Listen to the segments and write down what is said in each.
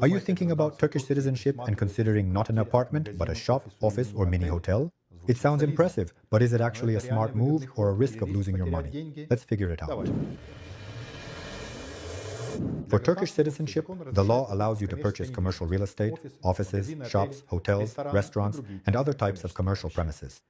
Are you thinking about Turkish citizenship and considering not an apartment, but a shop, office, or mini hotel? It sounds impressive, but is it actually a smart move or a risk of losing your money? Let's figure it out. For Turkish citizenship, the law allows you to purchase commercial real estate, offices, shops, hotels, restaurants, and other types of commercial premises.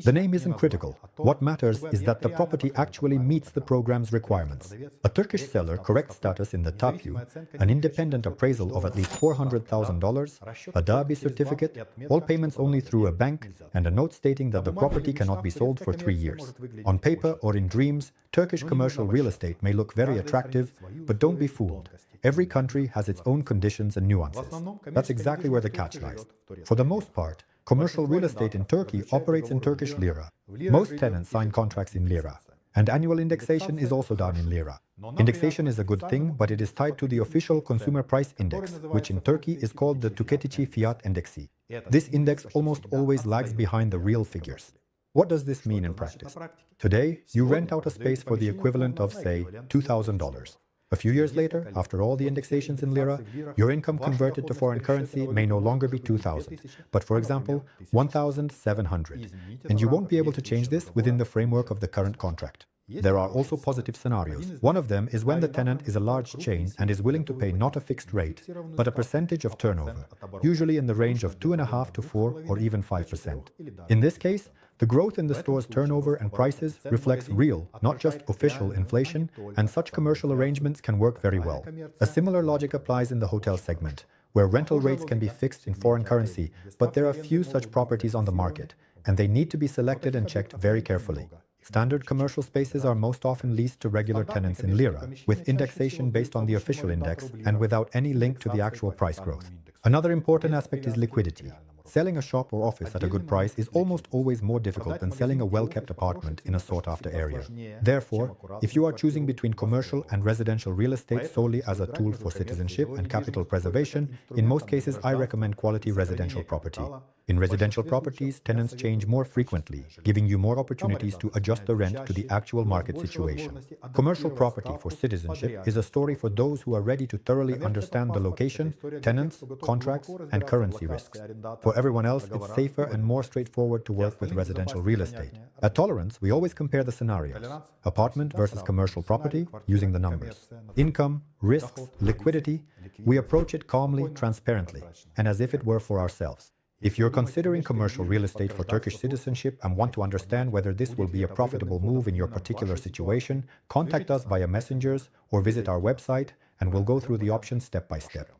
The name isn't critical. What matters is that the property actually meets the program's requirements. A Turkish seller correct status in the TAPU, an independent appraisal of at least $400,000, a DABI certificate, all payments only through a bank, and a note stating that the property cannot be sold for 3 years. On paper or in dreams, Turkish commercial real estate may look very attractive, but don't be fooled. Every country has its own conditions and nuances. That's exactly where the catch lies. For the most part, commercial real estate in Turkey operates in Turkish lira. Most tenants sign contracts in lira, and annual indexation is also done in lira. Indexation is a good thing, but it is tied to the official consumer price index, which in Turkey is called the Tüketici Fiyat Endeksi. This index almost always lags behind the real figures. What does this mean in practice? Today, you rent out a space for the equivalent of, say, $2,000. A few years later, after all the indexations in lira, your income converted to foreign currency may no longer be 2,000, but for example, 1,700. And you won't be able to change this within the framework of the current contract. There are also positive scenarios. One of them is when the tenant is a large chain and is willing to pay not a fixed rate, but a percentage of turnover, usually in the range of 2.5 to 4 or even 5%. In this case, the growth in the store's turnover and prices reflects real, not just official inflation, and such commercial arrangements can work very well. A similar logic applies in the hotel segment, where rental rates can be fixed in foreign currency, but there are few such properties on the market, and they need to be selected and checked very carefully. Standard commercial spaces are most often leased to regular tenants in lira, with indexation based on the official index and without any link to the actual price growth. Another important aspect is liquidity. Selling a shop or office at a good price is almost always more difficult than selling a well-kept apartment in a sought-after area. Therefore, if you are choosing between commercial and residential real estate solely as a tool for citizenship and capital preservation, in most cases I recommend quality residential property. In residential properties, tenants change more frequently, giving you more opportunities to adjust the rent to the actual market situation. Commercial property for citizenship is a story for those who are ready to thoroughly understand the location, tenants, contracts, and currency risks. For everyone else, it's safer and more straightforward to work with residential real estate. At Tolerance, we always compare the scenarios: apartment versus commercial property, using the numbers. Income, risks, liquidity. We approach it calmly, transparently, and as if it were for ourselves. If you're considering commercial real estate for Turkish citizenship and want to understand whether this will be a profitable move in your particular situation, contact us via messengers or visit our website and we'll go through the options step by step.